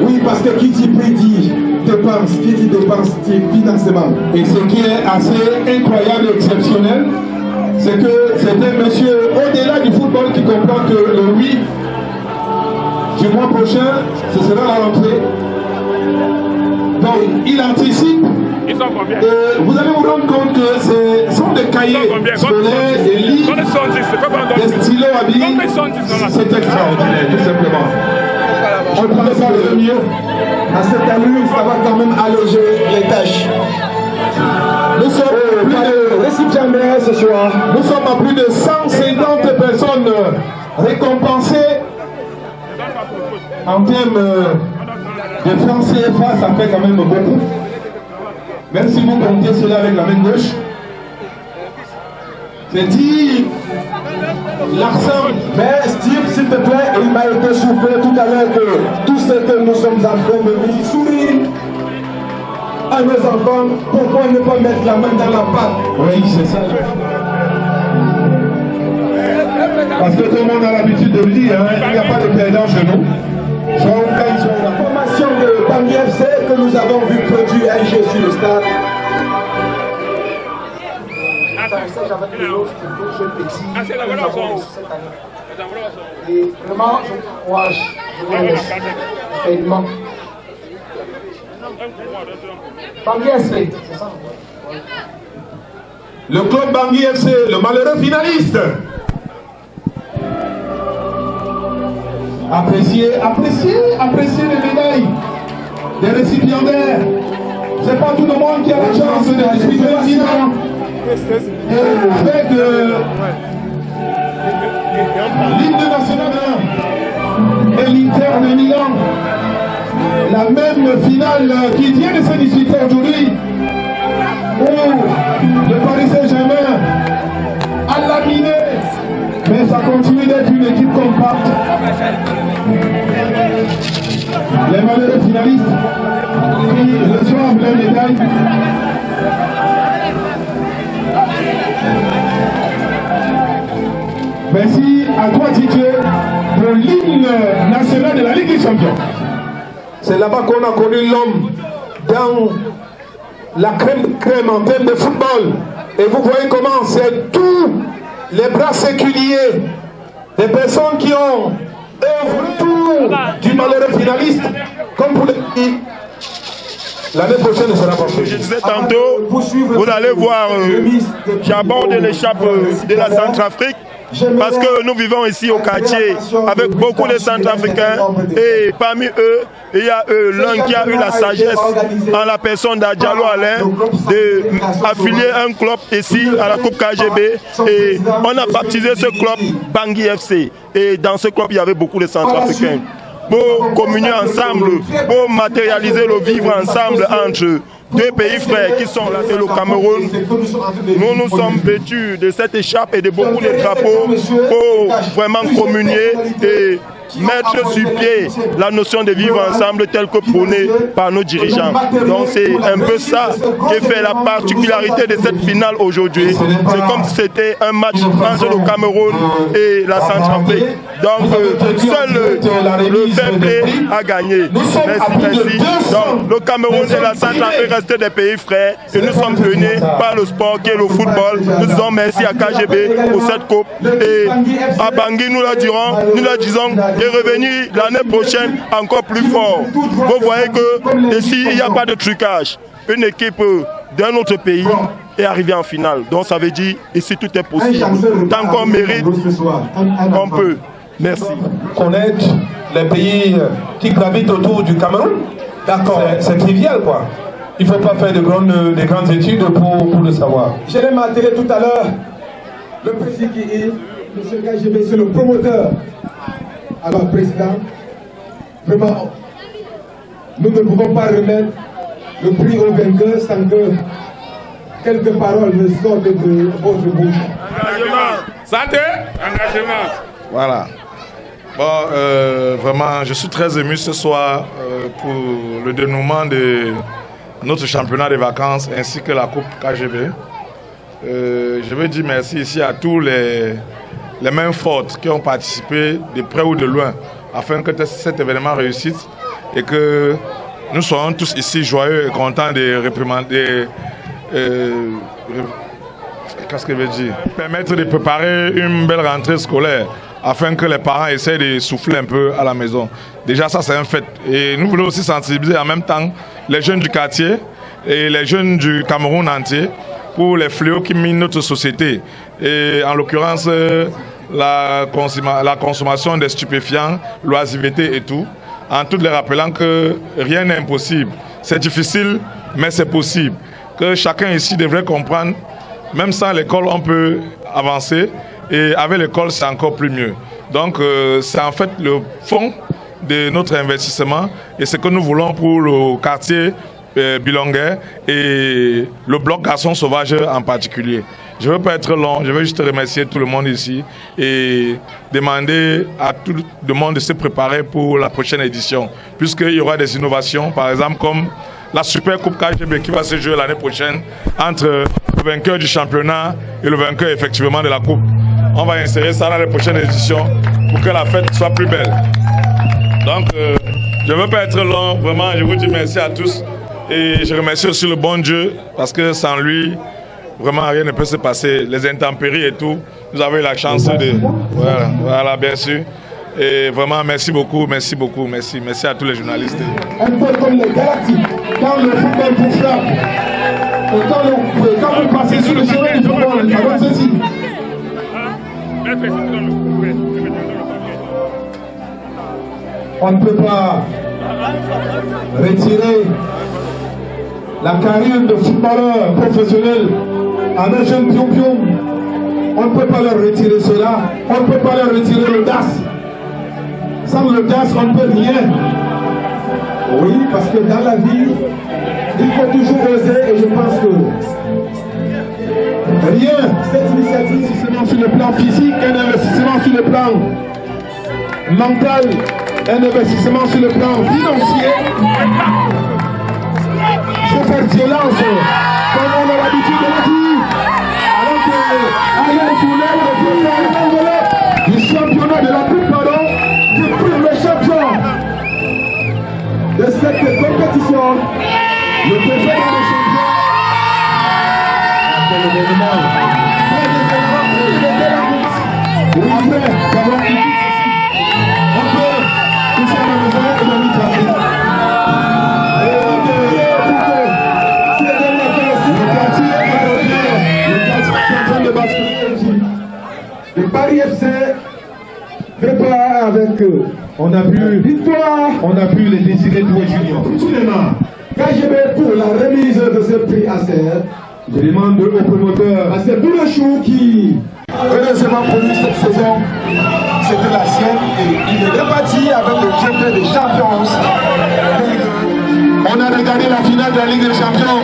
Oui, parce que qui dit prix dit dépense, qui dit dépense dit financement. Et ce qui est assez incroyable et exceptionnel, c'est que c'est un monsieur au-delà du football qui comprend que le 8 du mois prochain, ce sera la rentrée. Donc il anticipe. Ils sont combien? Vous allez vous rendre compte que ce sont des cahiers scolaires, des livres, des stylos à billes. C'est extraordinaire, tout simplement. On prend ça le mieux. À cette allure, ça va quand même alléger les tâches. Nous sommes plus de récipiendaires ce soir. Nous sommes à plus de 150 personnes récompensées. En termes de francs CFA, ça fait quand même beaucoup. Même si vous comptez cela avec la main gauche. C'est dit l'argent. Mais Steve, s'il te plaît, il m'a été soufflé tout à l'heure que tout ce que nous sommes en train de vivre, sourire à nos enfants, pourquoi ne pas mettre la main dans la pâte? Oui, c'est ça. Parce que tout le monde a l'habitude de le dire, hein, il n'y a pas de perdants chez nous. La formation de Bangui FC que nous avons vu produire un jeu sur le stade. Et vraiment, je courage. Bangui FC, c'est ça. Le club Bangui FC, le malheureux finaliste. Appréciez les médailles des récipiendaires. C'est pas tout le monde qui a la chance de disputer le final. Avec l'hymne national et l'Inter de Milan. La même finale qui vient de se disputer aujourd'hui. Où le Paris Saint-Germain a laminé. Mais ça continue d'être une équipe compacte. Les malheureux finalistes qui reçoivent les médailles. Merci à toi, Didier, pour l'hymne national de la Ligue des Champions. C'est là-bas qu'on a connu l'homme dans la crème en termes de football. Et vous voyez comment c'est tout. Les bras séculiers, des personnes qui ont œuvré tout du malheureux finaliste, comme pour les pays. L'année prochaine ne sera pas fait. Je disais tantôt, vous allez voir, j'aborde l'échappe de la Centrafrique. Parce que nous vivons ici au quartier avec beaucoup de Centrafricains et parmi eux, il y a l'un qui a eu la sagesse en la personne d'Adjalo Alain d'affilier un club ici à la Coupe KGB et on a baptisé ce club Bangui FC et dans ce club il y avait beaucoup de Centrafricains pour communier ensemble, pour matérialiser le vivre ensemble entre deux pays frères qui sont là et le Cameroun. Nous nous sommes vêtus de cette écharpe et de beaucoup de drapeaux pour vraiment communier et mettre sur pied la notion de vivre ensemble telle que prônée par nos dirigeants. Donc c'est un peu ça qui fait la particularité de cette finale aujourd'hui. C'est comme si c'était un match entre le Cameroun et la Centrafrique. Donc seul le fair play a gagné. Merci. Donc le Cameroun et la Centrafrique restaient des pays frères et nous sommes venus par le sport qui est le football. Nous disons merci à KGB pour cette coupe et à Bangui nous la disons et revenir l'année prochaine encore plus fort. Vous voyez que ici il n'y a pas de trucage. Une équipe d'un autre pays est arrivée en finale. Donc ça veut dire ici tout est possible. Tant qu'on mérite, on peut. Merci. Connaître les pays qui gravitent autour du Cameroun. D'accord. C'est trivial, quoi. Il ne faut pas faire de grandes études pour le savoir. Je l'ai martelé tout à l'heure. Le président qui est, M. KGB, c'est le promoteur. Alors, président, vraiment, nous ne pouvons pas remettre le prix au vainqueur sans que quelques paroles ne sortent de votre bouche. Engagement. Santé. Engagement. Voilà. Bon, vraiment, je suis très ému ce soir pour le dénouement de notre championnat des vacances ainsi que la Coupe KGB. Je veux dire merci ici à tous les mains fortes qui ont participé de près ou de loin afin que cet événement réussisse et que nous soyons tous ici joyeux et contents de réprimander. Qu'est-ce que je veux dire? Permettre de préparer une belle rentrée scolaire afin que les parents essaient de souffler un peu à la maison. Déjà ça c'est un fait. Et nous voulons aussi sensibiliser en même temps les jeunes du quartier et les jeunes du Cameroun entier pour les fléaux qui minent notre société. Et en l'occurrence la consommation des stupéfiants, l'oisiveté et tout, en tout les rappelant que rien n'est impossible. C'est difficile mais c'est possible. Que chacun ici devrait comprendre, même sans l'école on peut avancer et avec l'école c'est encore plus mieux. Donc c'est en fait le fond de notre investissement et ce que nous voulons pour le quartier Bilonguer et le bloc Garçons Sauvages en particulier. Je ne veux pas être long, je veux juste remercier tout le monde ici et demander à tout le monde de se préparer pour la prochaine édition, puisqu'il y aura des innovations, par exemple comme la Super Coupe KGB qui va se jouer l'année prochaine entre le vainqueur du championnat et le vainqueur effectivement de la Coupe. On va insérer ça dans les prochaines éditions pour que la fête soit plus belle. Donc, je ne veux pas être long, vraiment, je vous dis merci à tous. Et je remercie aussi le bon Dieu, parce que sans lui, vraiment rien ne peut se passer. Les intempéries et tout, nous avons eu la chance de... Voilà, bien sûr. Et vraiment, merci beaucoup, merci à tous les journalistes. Un peu comme les galactiques, quand le football vous frappe, quand vous passez sur le chemin du football, ça donne ceci. On ne peut pas retirer la carrière de footballeur professionnel à un jeune pion-pion. On ne peut pas leur retirer cela. On ne peut pas leur retirer l'audace. Sans l'audace, on ne peut rien. Oui, parce que dans la vie, il faut toujours oser et je pense que rien. Cette initiative, c'est seulement sur le plan physique, un investissement sur le plan mental, un investissement sur le plan financier. C'est faire violence, comme on a l'habitude de le dire. Alors que Ariel Souley, le championnat de la Coupe, pour le champion de cette compétition, le président de champion, le gouvernement, oui, frère, d'avoir dit ceci. On peut tout ça à la maison et la mise à vie. Le Paris FC prépare avec eux. On a vu victoire. On a vu les décidés de Junior. KGB pour la remise de ce prix à serre. Je demande au promoteur à ces Boulechou qui heureusement produit cette saison. C'était la sienne et il est reparti avec le champion des champions. On a regardé la finale de la Ligue des Champions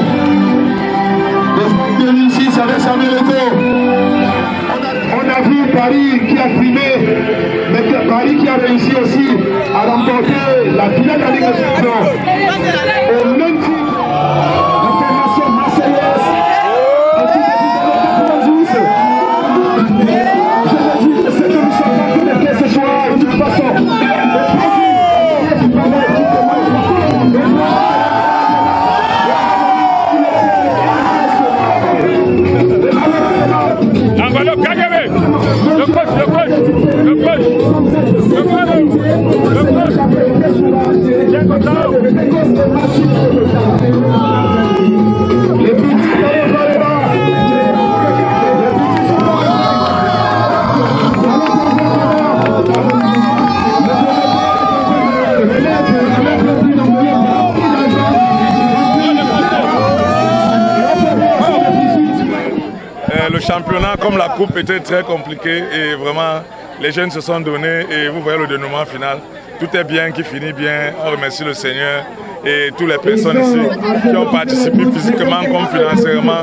de 2006 avec Samuel Eto'o. On a vu Paris qui a primé, mais Paris qui a réussi aussi à remporter la finale de la Ligue des Champions. Au même titre, la formation marseillaise, je me dis que c'est que nous sommes connectés ce soir de toute façon. Enveloppe KGB, le coach, viens comme ça. Les petits sont vers le bas. Les petits sont vers le bas. championnat comme la coupe était très compliqué et vraiment les jeunes se sont donnés et vous voyez le dénouement final. Tout est bien, qui finit bien. On remercie le Seigneur et toutes les personnes ici qui ont participé physiquement comme financièrement.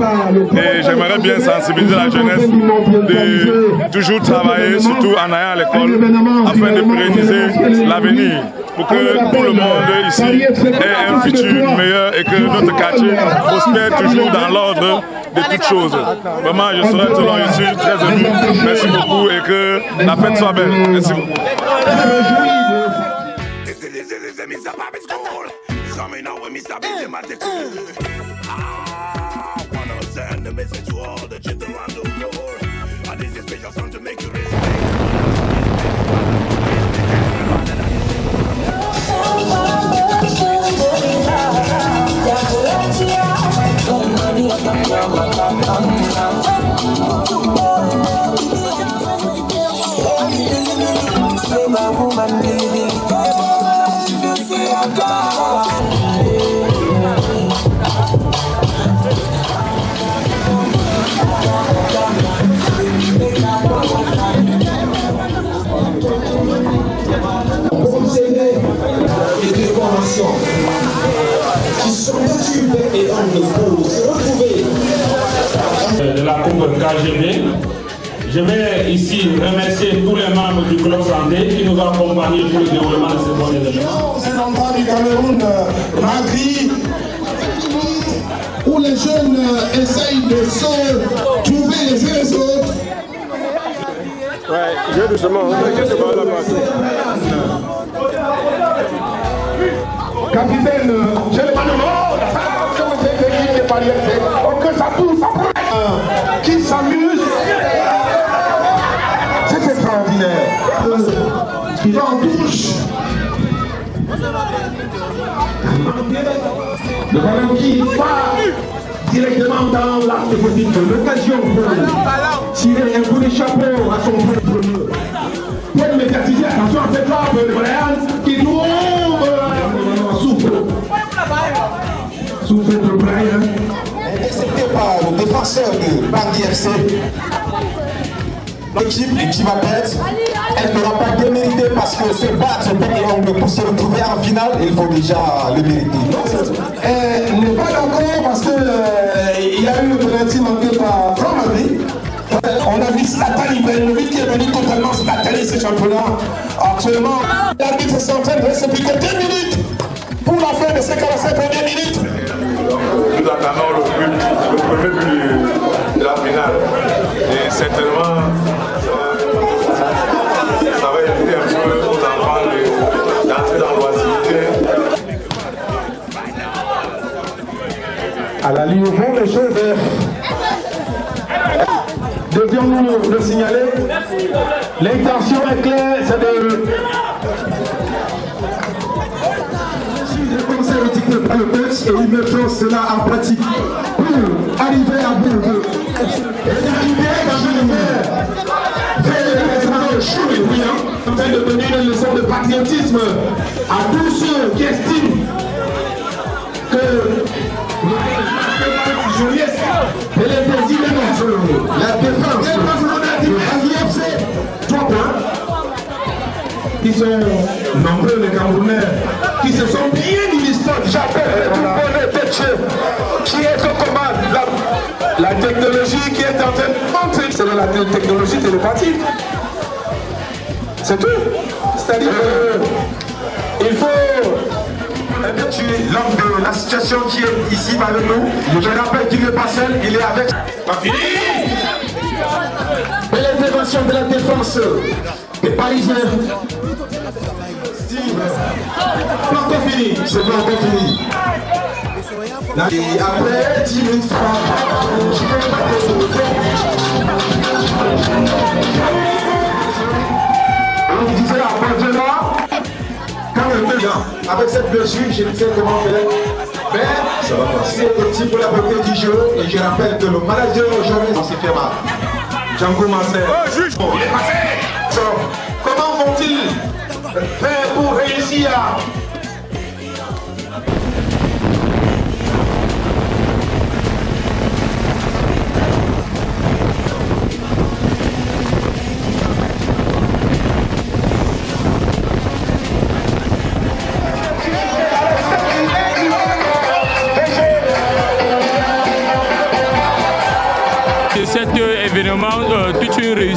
Et j'aimerais bien sensibiliser la jeunesse de toujours travailler, surtout en allant à l'école, afin de pérenniser l'avenir, pour que tout le monde ici ait un futur meilleur et que notre quartier prospère toujours dans l'ordre de toutes choses. Vraiment, je serai tout long ici, très ému. Merci beaucoup et que la fête soit belle. Merci beaucoup. De la coupe KGB. Je vais ici remercier tous les membres du club santé qui nous ont accompagnés pour le déroulement de ce bon événement. C'est l'endroit du Cameroun, Magri, où les jeunes essayent de se trouver les uns les autres. Ouais, je doucement, Capitaine, j'ai le manomor, que ça pousse, qui s'amuse. C'est extraordinaire. Il va en touche. Le ballon qui va directement dans l'arc politique. L'occasion pour tirer un coup de chapeau à son premier. Pour médiatiser, attention à cette frappe de Brian qui trouve souffle de Brian. Intercepté par le défenseur de Bangui FC. L'équipe qui va perdre, elle n'aura pas démérité parce que se battre pour se retrouver en finale, il faut déjà le mériter. Elle n'est pas d'accord parce qu'il y a eu le penalty manqué par Franck-Marie. On a vu Zlatan Ibrahimovic qui est venu totalement slataner ce championnat. Actuellement, l'arbitre s'entraîne, il reste plus que 2 minutes pour la fin de ces 45 premières minutes. Nous attendons le premier but de la finale. Et certainement, ça va éviter un peu aux enfants d'entrer dans l'oisiveté. À la ligne au fond, les choses devions-nous le signaler. L'intention est claire, c'est de commencer un petit peu par le match et ils mettront cela en pratique pour arriver à bout de chaud et brillant, afin de donner une leçon de patriotisme à tous ceux qui estiment que Juliette, elle est présidente. La défense de Bangui FC, 3 points. Ils sont nombreux les Camerounais qui se sont bien illustrés. J'appelle tout le monde qui est au combat. La technologie qui est en train de montrer, c'est la technologie télépathique. C'est tout. C'est-à-dire qu'il faut l'homme de la situation qui est ici avec nous. Je rappelle qu'il n'est pas seul, il est avec. Pas fini. Et l'intervention de la défense des Parisiens. Pas encore fini. C'est pas encore fini. Et après 10 minutes, on disait à partir de là, quand même bien, avec cette blessure, je ne sais comment faire. Mais c'est un petit peu la beauté du jeu. Et je rappelle que le manager aujourd'hui s'est fait mal. Django Marcel. Il est passé. Comment vont-ils faire pour réussir à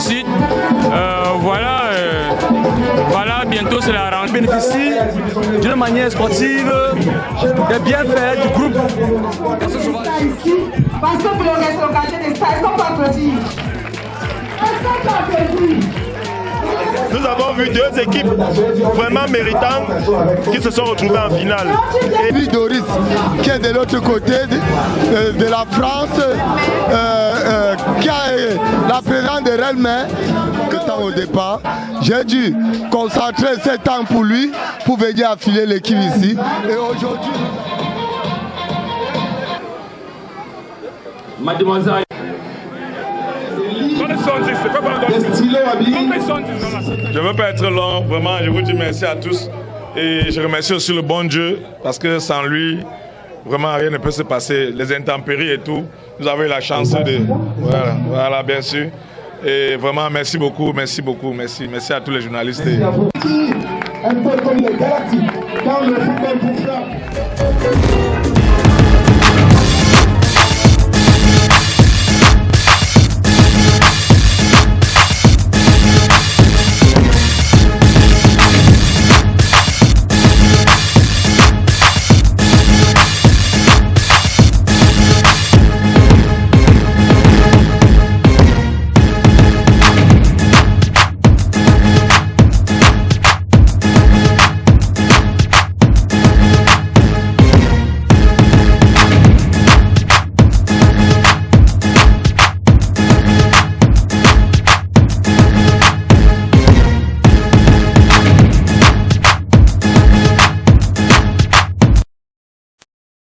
réussite. Voilà, bientôt c'est la rentrée. Bénéficie d'une manière sportive des bienfaits du groupe. Parce que vous laissez l'occasion de ça, est-ce qu'on peut applaudir? Est-ce qu'on peut applaudir? Nous avons vu deux équipes vraiment méritantes qui se sont retrouvées en finale. Et puis Doris, qui est de l'autre côté de la France, qui est la présidente de Relmer, au départ. J'ai dû concentrer 7 ans pour lui, pour venir affiler l'équipe ici. Et aujourd'hui... Mademoiselle. Je ne veux pas être long, vraiment, je vous dis merci à tous. Et je remercie aussi le bon Dieu, parce que sans lui, vraiment rien ne peut se passer. Les intempéries et tout, nous avons eu la chance de... Voilà, bien sûr. Et vraiment, merci beaucoup, merci à tous les journalistes. Un peu comme les Galactiques, dans le football pour ça.